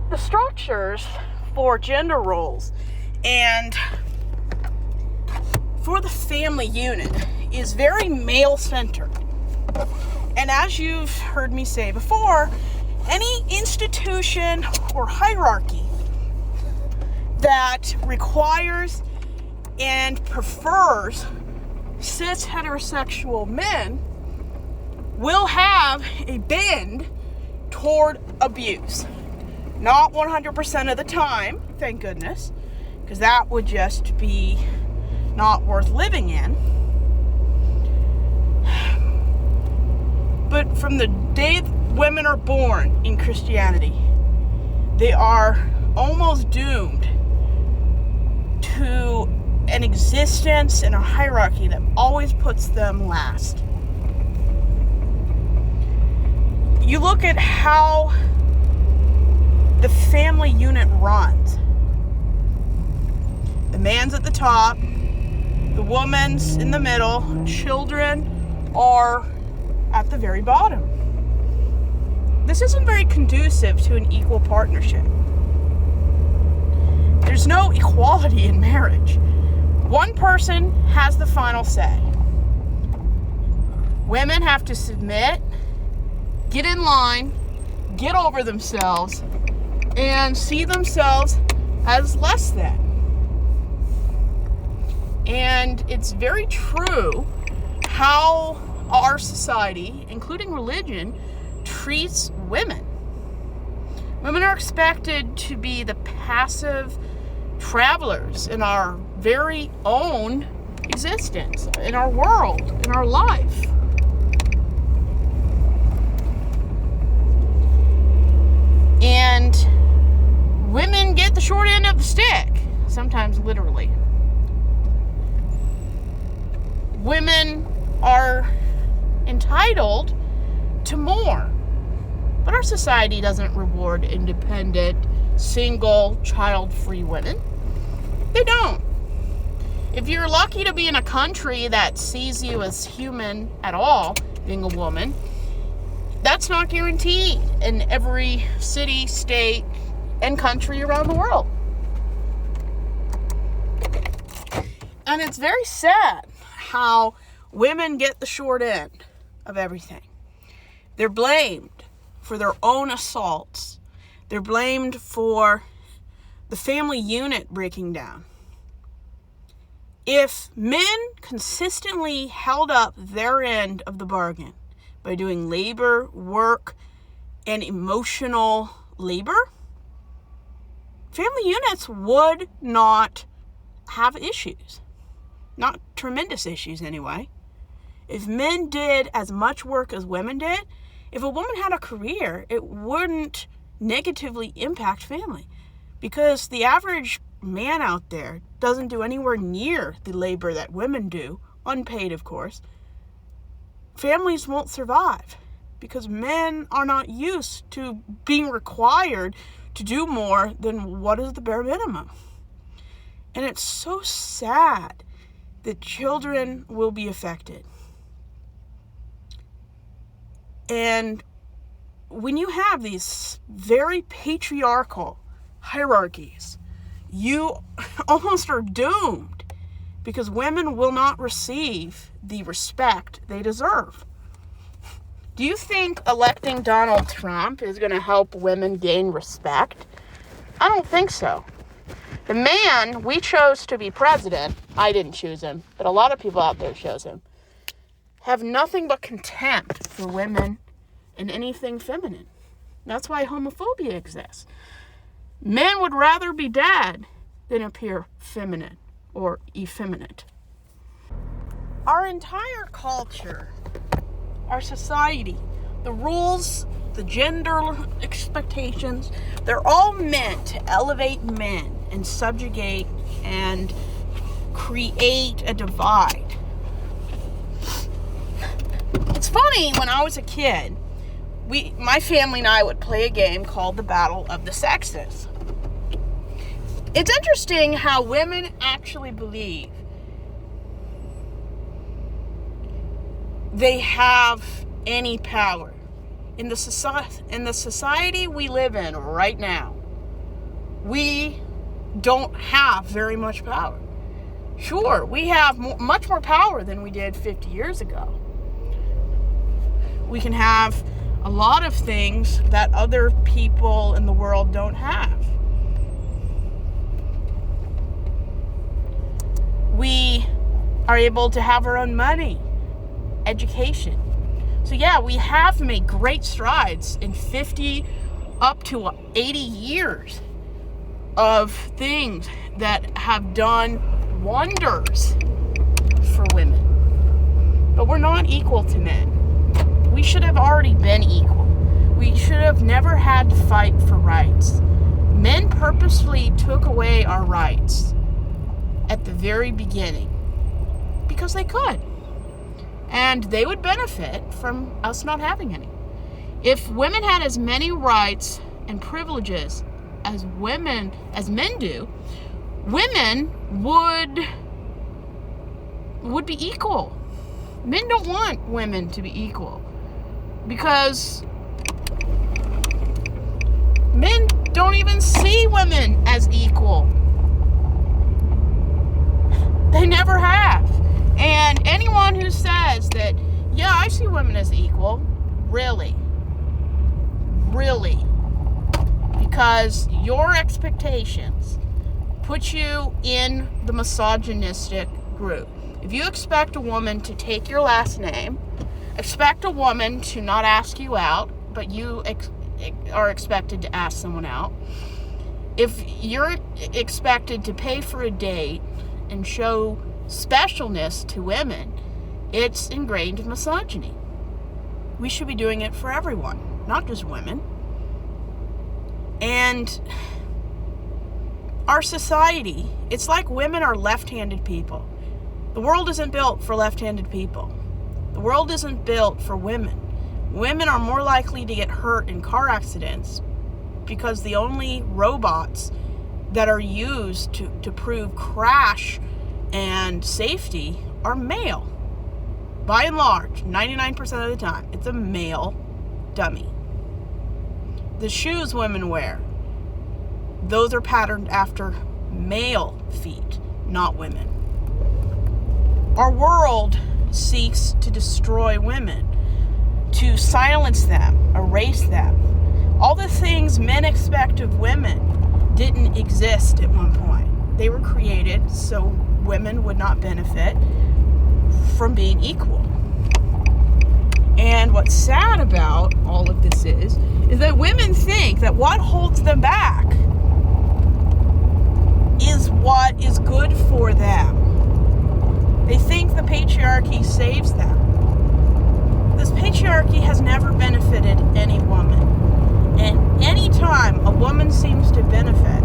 the structures for gender roles and for the family unit is very male-centered. And as you've heard me say before, any institution or hierarchy that requires and prefers cis heterosexual men will have a bend toward abuse. Not 100% of the time, thank goodness, because that would just be not worth living in. But from the day women are born in Christianity, they are almost doomed to an existence and a hierarchy that always puts them last. You look at how the family unit runs. The man's at the top, the woman's in the middle, children are at the very bottom. This isn't very conducive to an equal partnership. There's no equality in marriage. One person has the final say. Women have to submit, get in line, get over themselves, and see themselves as less than. And it's very true how our society, including religion, treats women. Women are expected to be the passive travelers in our very own existence, in our world, in our life. And women get the short end of the stick, sometimes literally. Women are entitled to more, but our society doesn't reward independent, single, child-free women. They don't. If you're lucky to be in a country that sees you as human at all, being a woman, that's not guaranteed in every city, state, and country around the world. And it's very sad how women get the short end of everything. They're blamed for their own assaults. They're blamed for the family unit breaking down. If men consistently held up their end of the bargain by doing labor, work, and emotional labor, family units would not have issues. Not tremendous issues anyway. If men did as much work as women did, if a woman had a career, it wouldn't negatively impact family. Because the average man out there doesn't do anywhere near the labor that women do, unpaid of course. Families won't survive because men are not used to being required to do more than what is the bare minimum. And it's so sad that children will be affected. And when you have these very patriarchal hierarchies, you almost are doomed because women will not receive the respect they deserve. Do you think electing Donald Trump is going to help women gain respect? I don't think so. The man we chose to be president, I didn't choose him, but a lot of people out there chose him, have nothing but contempt for women and anything feminine. That's why homophobia exists. Men would rather be dead than appear feminine or effeminate. Our entire culture, our society, the rules, the gender expectations, they're all meant to elevate men and subjugate and create a divide. It's funny, when I was a kid, my family and I would play a game called the Battle of the Sexes. It's interesting how women actually believe they have any power in the society we live in right now. we don't have very much power. Sure, we have much more power than we did 50 years ago. We can have a lot of things that other people in the world don't have. We are able to have our own money, education. So yeah, we have made great strides in 50 up to 80 years of things that have done wonders for women. But we're not equal to men. We should have already been equal. We should have never had to fight for rights. Men purposely took away our rights at the very beginning because they could. And they would benefit from us not having any. If women had as many rights and privileges as men do, women would be equal. Men don't want women to be equal because men don't even see women as equal. They never have. And anyone who says that, yeah, I see women as equal, really, because your expectations put you in the misogynistic group. If you expect a woman to take your last name, expect a woman to not ask you out, but you are expected to ask someone out, if you're expected to pay for a date and show specialness to women, it's ingrained misogyny. We should be doing it for everyone, not just women. And our society, it's like women are left-handed people. The world isn't built for left-handed people. The world isn't built for women. Women are more likely to get hurt in car accidents because the only robots that are used to prove crash and safety are male. By and large, 99% of the time, it's a male dummy. The shoes women wear, those are patterned after male feet, not women. Our world seeks to destroy women, to silence them, erase them. All the things men expect of women didn't exist at one point. They were created so women would not benefit from being equal. And what's sad about all of this is that women think that what holds them back is what is good for them. They think the patriarchy saves them. This patriarchy has never benefited any woman. And any time a woman seems to benefit,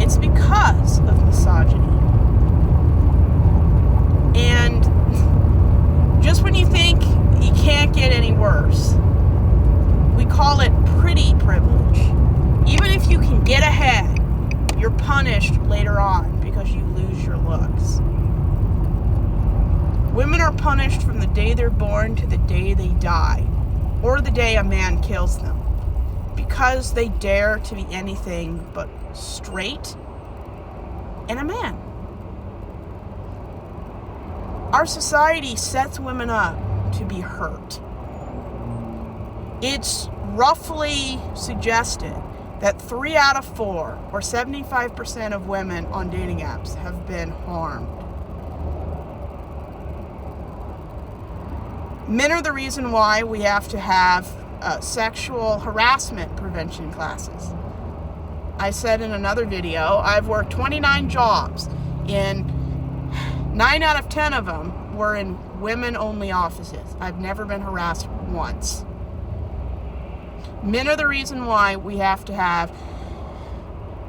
it's because of misogyny. And just when you think you can't get any worse, we call it pretty privilege. Even if you can get ahead, you're punished later on because you lose your looks. Women are punished from the day they're born to the day they die, or the day a man kills them, because they dare to be anything but straight and a man. Our society sets women up to be hurt. It's roughly suggested that 3 out of 4, or 75% of women on dating apps, have been harmed. Men are the reason why we have to have sexual harassment prevention classes. I said in another video, I've worked 29 jobs. In 9 out of 10 of them were in women-only offices. I've never been harassed once. Men are the reason why we have to have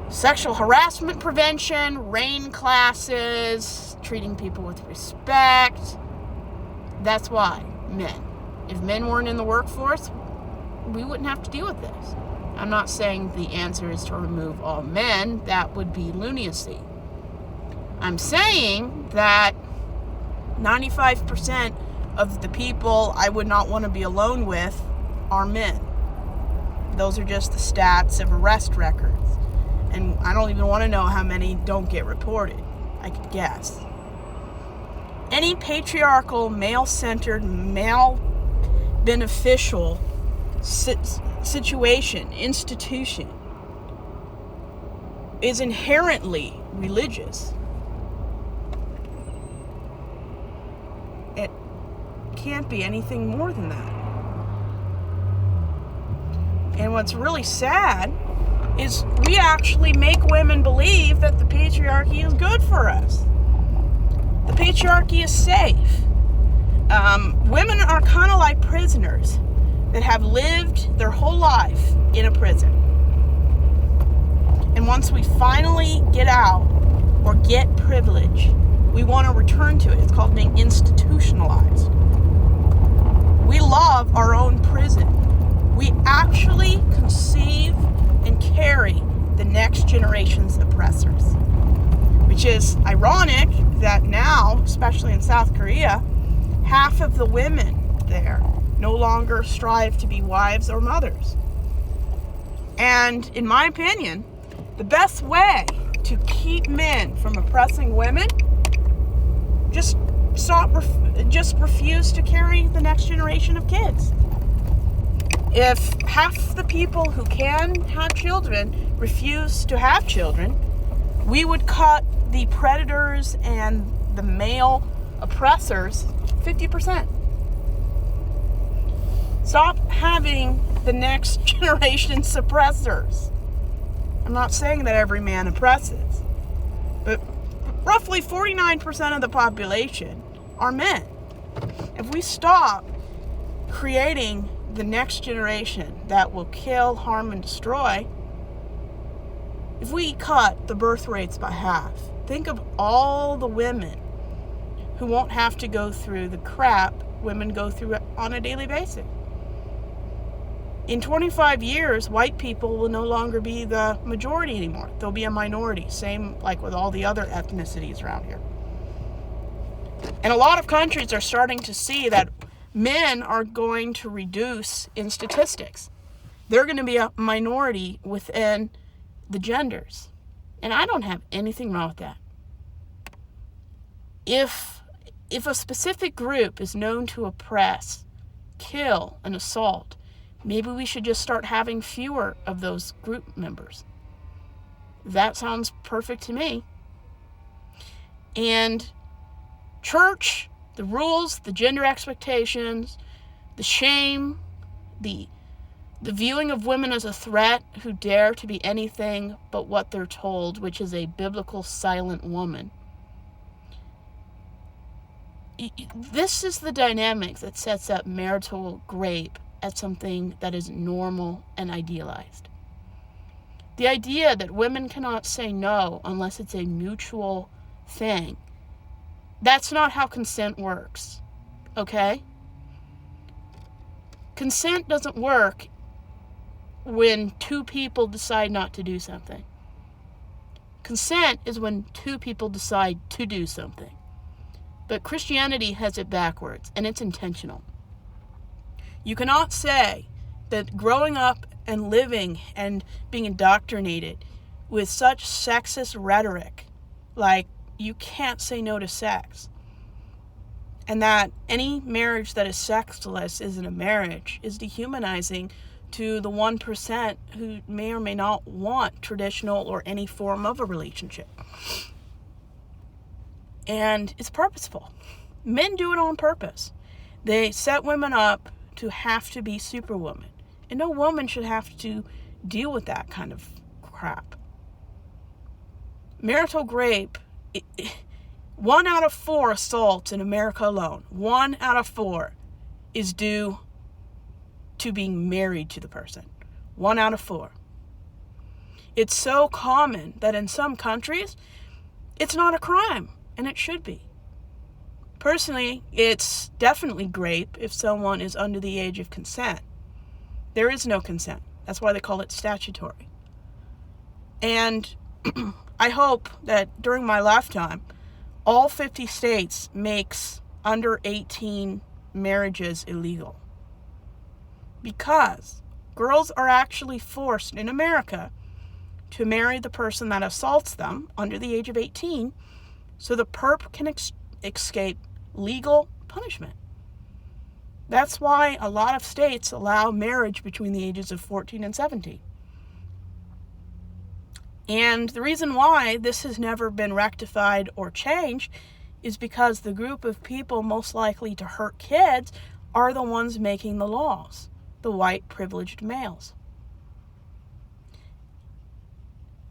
sexual harassment prevention, RAIN classes, treating people with respect. That's why, men. If men weren't in the workforce, we wouldn't have to deal with this. I'm not saying the answer is to remove all men. That would be lunacy. I'm saying that 95% of the people I would not want to be alone with are men. Those are just the stats of arrest records. And I don't even want to know how many don't get reported. I could guess. Any patriarchal, male-centered, male-beneficial situation, institution, is inherently religious. It can't be anything more than that. And what's really sad is we actually make women believe that the patriarchy is good for us. The patriarchy is safe. Women are kind of like prisoners that have lived their whole life in a prison. And once we finally get out or get privilege, we want to return to it. It's called being institutionalized. We love our own prison. We actually conceive and carry the next generation's oppressors. Which is ironic that now, especially in South Korea, half of the women there no longer strive to be wives or mothers. And in my opinion, the best way to keep men from oppressing women, just refuse to carry the next generation of kids. If half the people who can have children refuse to have children, we would cut the predators and the male oppressors 50%. Stop having the next generation suppressors. I'm not saying that every man oppresses, but roughly 49% of the population are men. If we stop creating the next generation that will kill, harm, and destroy, if we cut the birth rates by half, think of all the women who won't have to go through the crap women go through on a daily basis. In 25 years, white people will no longer be the majority anymore. They'll be a minority, same like with all the other ethnicities around here. And a lot of countries are starting to see that men are going to reduce in statistics. They're going to be a minority within the genders. And I don't have anything wrong with that. If a specific group is known to oppress, kill, and assault, maybe we should just start having fewer of those group members. That sounds perfect to me. And church, the rules, the gender expectations, the shame, the viewing of women as a threat who dare to be anything but what they're told, which is a biblical silent woman. This is the dynamic that sets up marital rape as something that is normal and idealized. The idea that women cannot say no unless it's a mutual thing, that's not how consent works, okay? Consent doesn't work when two people decide not to do something. Consent is when two people decide to do something. But Christianity has it backwards, and it's intentional. You cannot say that growing up and living and being indoctrinated with such sexist rhetoric, like you can't say no to sex, and that any marriage that is sexless isn't a marriage, is dehumanizing to the 1% who may or may not want traditional or any form of a relationship. And it's purposeful. Men do it on purpose. They set women up to have to be superwoman. And no woman should have to deal with that kind of crap. Marital rape, 1 out of 4 assaults in America alone, 1 out of 4 is due to being married to the person. 1 out of 4. It's so common that in some countries, it's not a crime, and it should be. Personally, it's definitely rape if someone is under the age of consent. There is no consent. That's why they call it statutory. And I hope that during my lifetime, all 50 states makes under 18 marriages illegal. Because girls are actually forced in America to marry the person that assaults them under the age of 18 so the perp can escape legal punishment. That's why a lot of states allow marriage between the ages of 14 and 17. And the reason why this has never been rectified or changed is because the group of people most likely to hurt kids are the ones making the laws, the white privileged males.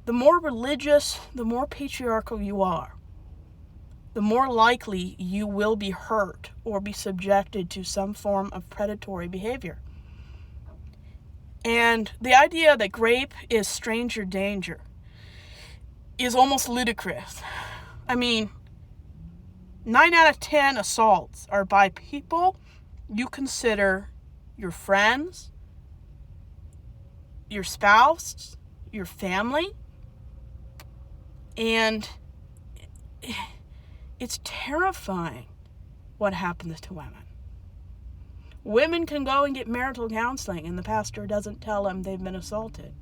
The more religious, the more patriarchal you are, the more likely you will be hurt or be subjected to some form of predatory behavior. And the idea that rape is stranger danger is almost ludicrous. I mean, 9 out of 10 assaults are by people you consider your friends, your spouse, your family, and it's terrifying what happens to women. Women can go and get marital counseling and the pastor doesn't tell them they've been assaulted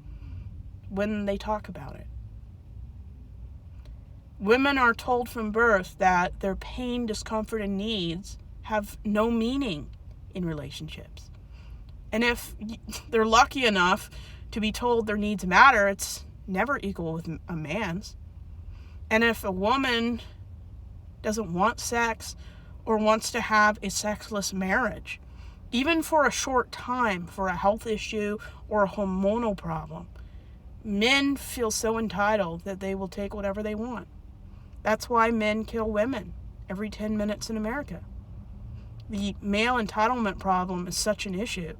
when they talk about it. Women are told from birth that their pain, discomfort, and needs have no meaning in relationships. And if they're lucky enough to be told their needs matter, it's never equal with a man's. And if a woman doesn't want sex or wants to have a sexless marriage, even for a short time, for a health issue or a hormonal problem, men feel so entitled that they will take whatever they want. That's why men kill women every 10 minutes in America. The male entitlement problem is such an issue.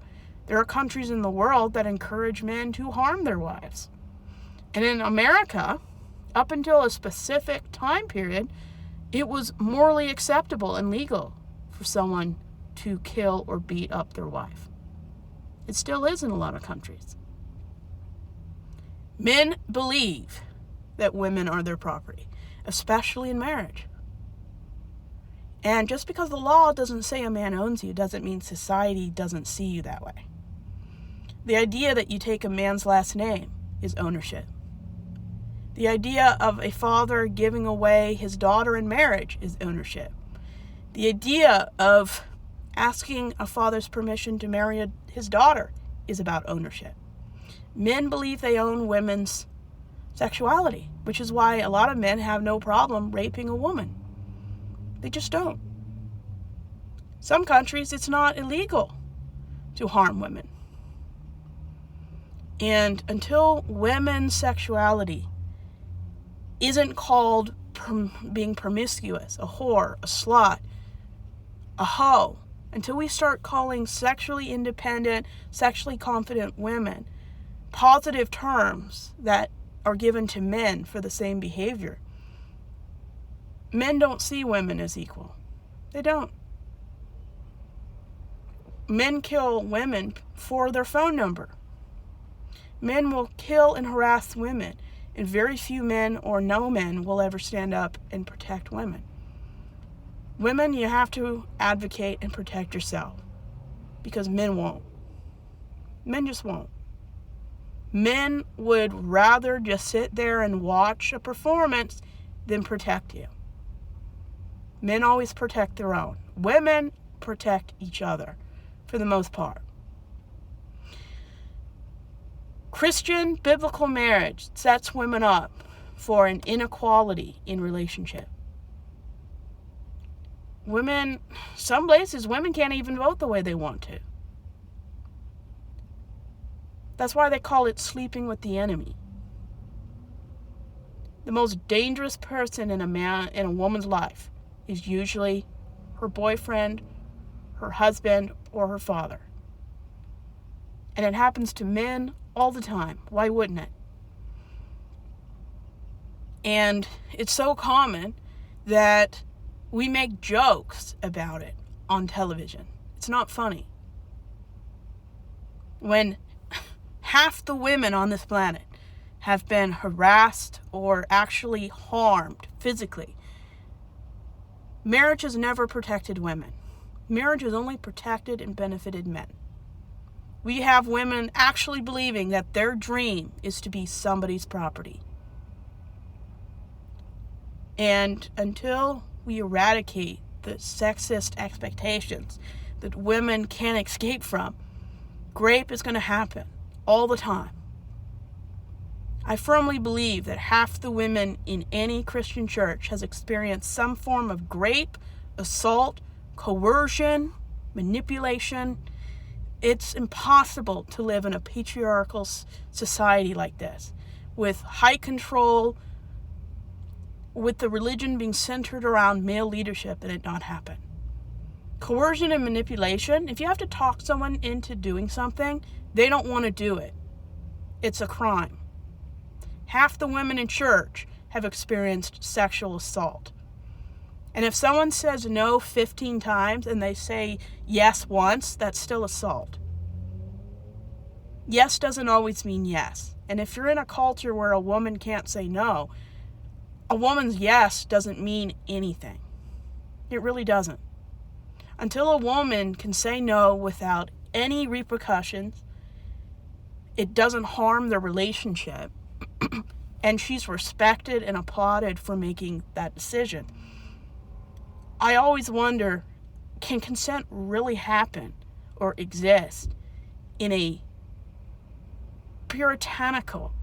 There are countries in the world that encourage men to harm their wives. And in America, up until a specific time period, it was morally acceptable and legal for someone to kill or beat up their wife. It still is in a lot of countries. Men believe that women are their property, especially in marriage. And just because the law doesn't say a man owns you doesn't mean society doesn't see you that way. The idea that you take a man's last name is ownership. The idea of a father giving away his daughter in marriage is ownership. The idea of asking a father's permission to marry his daughter is about ownership. Men believe they own women's sexuality, which is why a lot of men have no problem raping a woman. They just don't. Some countries, it's not illegal to harm women. And until women's sexuality isn't called being promiscuous, a whore, a slut, a hoe, until we start calling sexually independent, sexually confident women positive terms that are given to men for the same behavior, men don't see women as equal. They don't. Men kill women for their phone number. Men will kill and harass women, and very few men or no men will ever stand up and protect women. Women, you have to advocate and protect yourself, because men won't. Men just won't. Men would rather just sit there and watch a performance than protect you. Men always protect their own. Women protect each other, for the most part. Christian biblical marriage sets women up for an inequality in relationship. Women, some places, women can't even vote the way they want to. That's why they call it sleeping with the enemy. The most dangerous person in a woman's life is usually her boyfriend, her husband, or her father. And it happens to men all the time. Why wouldn't it? And it's so common that we make jokes about it on television. It's not funny. When half the women on this planet have been harassed or actually harmed physically, marriage has never protected women. Marriage has only protected and benefited men. We have women actually believing that their dream is to be somebody's property. And until we eradicate the sexist expectations that women can't escape from, rape is going to happen all the time. I firmly believe that half the women in any Christian church has experienced some form of rape, assault, coercion, manipulation. It's impossible to live in a patriarchal society like this, with high control, with the religion being centered around male leadership, and it not happen. Coercion and manipulation, if you have to talk someone into doing something, they don't want to do it. It's a crime. Half the women in church have experienced sexual assault. And if someone says no 15 times and they say yes once, that's still assault. Yes doesn't always mean yes. And if you're in a culture where a woman can't say no, a woman's yes doesn't mean anything. It really doesn't. Until a woman can say no without any repercussions, it doesn't harm the relationship, and she's respected and applauded for making that decision. I always wonder, can consent really happen or exist in a puritanical,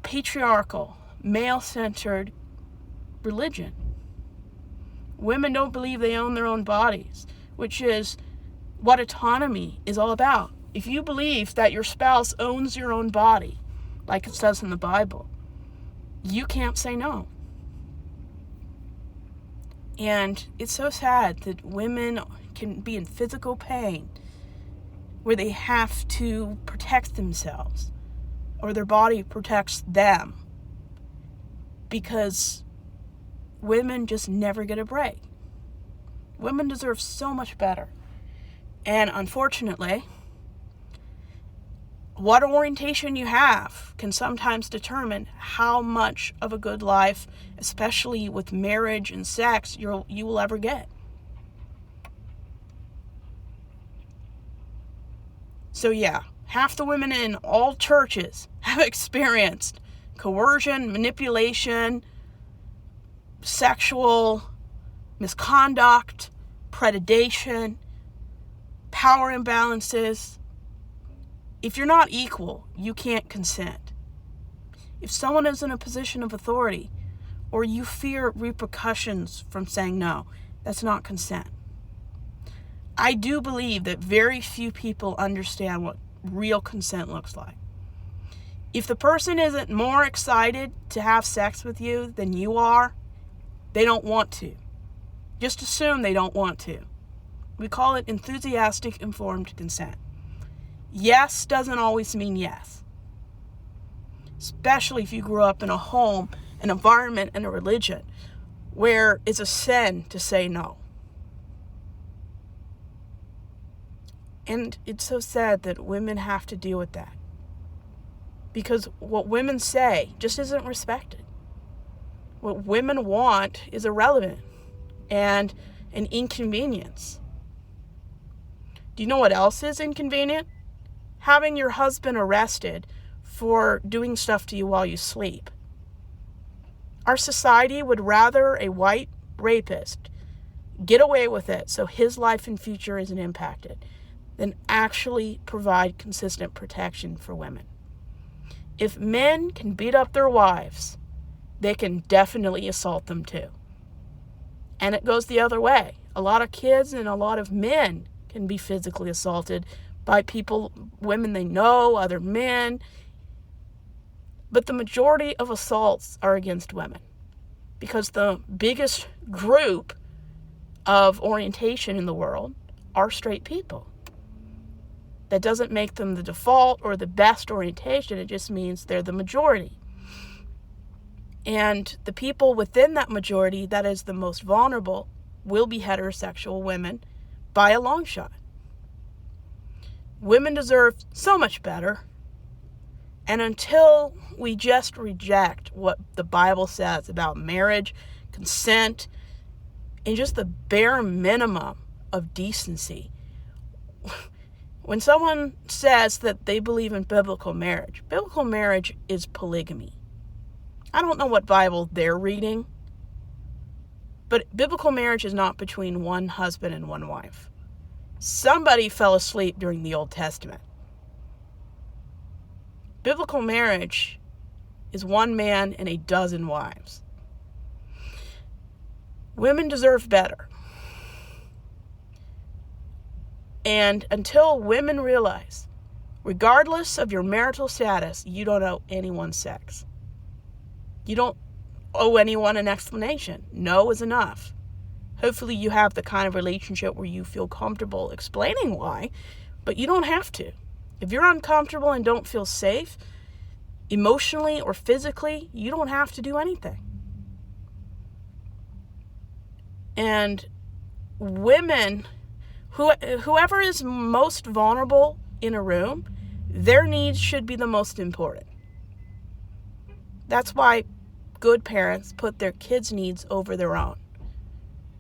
patriarchal, male-centered religion? Women don't believe they own their own bodies, which is what autonomy is all about. If you believe that your spouse owns your own body, like it says in the Bible, you can't say no. And it's so sad that women can be in physical pain where they have to protect themselves or their body protects them because women just never get a break. Women deserve so much better. And unfortunately, what orientation you have can sometimes determine how much of a good life, especially with marriage and sex, you will ever get. So yeah, half the women in all churches have experienced coercion, manipulation, sexual misconduct, predation, power imbalances. If you're not equal, you can't consent. If someone is in a position of authority or you fear repercussions from saying no, that's not consent. I do believe that very few people understand what real consent looks like. If the person isn't more excited to have sex with you than you are, they don't want to. Just assume they don't want to. We call it enthusiastic informed consent. Yes doesn't always mean yes. Especially if you grew up in a home, an environment, and a religion where it's a sin to say no. And it's so sad that women have to deal with that. Because what women say just isn't respected. What women want is irrelevant and an inconvenience. Do you know what else is inconvenient? Having your husband arrested for doing stuff to you while you sleep. Our society would rather a white rapist get away with it so his life and future isn't impacted than actually provide consistent protection for women. If men can beat up their wives, they can definitely assault them too. And it goes the other way. A lot of kids and a lot of men can be physically assaulted by people, women they know, other men. But the majority of assaults are against women because the biggest group of orientation in the world are straight people. That doesn't make them the default or the best orientation. It just means they're the majority. And the people within that majority that is the most vulnerable will be heterosexual women by a long shot. Women deserve so much better. And until we just reject what the Bible says about marriage, consent, and just the bare minimum of decency, When someone says that they believe in biblical marriage is polygamy. I don't know what Bible they're reading, but biblical marriage is not between one husband and one wife. Somebody fell asleep during the Old Testament. Biblical marriage is one man and a dozen wives. Women deserve better. And until women realize, regardless of your marital status, you don't owe anyone sex. You don't owe anyone an explanation. No is enough. Hopefully you have the kind of relationship where you feel comfortable explaining why, but you don't have to. If you're uncomfortable and don't feel safe, emotionally or physically, you don't have to do anything. And women, whoever is most vulnerable in a room, their needs should be the most important. That's why good parents put their kids' needs over their own.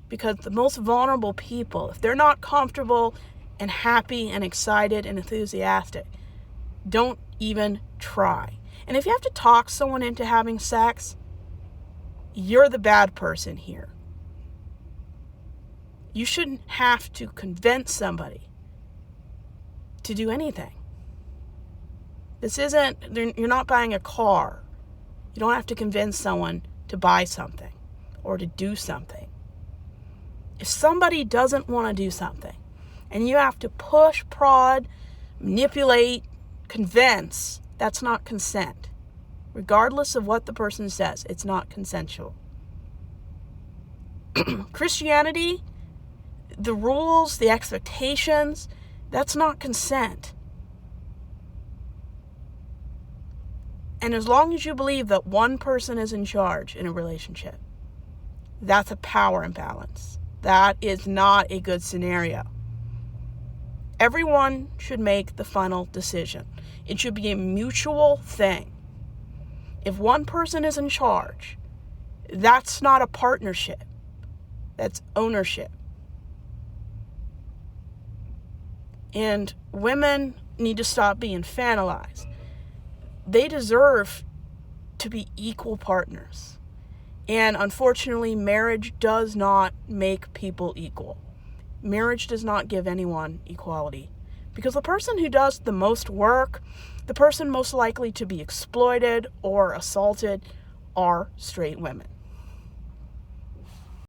Because the most vulnerable people, if they're not comfortable and happy and excited and enthusiastic, don't even try. And if you have to talk someone into having sex, you're the bad person here. You shouldn't have to convince somebody to do anything. You're not buying a car. You don't have to convince someone to buy something or to do something. If somebody doesn't want to do something and you have to push, prod, manipulate, convince, that's not consent. Regardless of what the person says, it's not consensual. Christianity, the rules, the expectations, that's not consent. And as long as you believe that one person is in charge in a relationship, that's a power imbalance. That is not a good scenario. Everyone should make the final decision. It should be a mutual thing. If one person is in charge, that's not a partnership. That's ownership. And women need to stop being fanalized. They deserve to be equal partners. And unfortunately, marriage does not make people equal. Marriage does not give anyone equality. Because the person who does the most work, the person most likely to be exploited or assaulted, are straight women.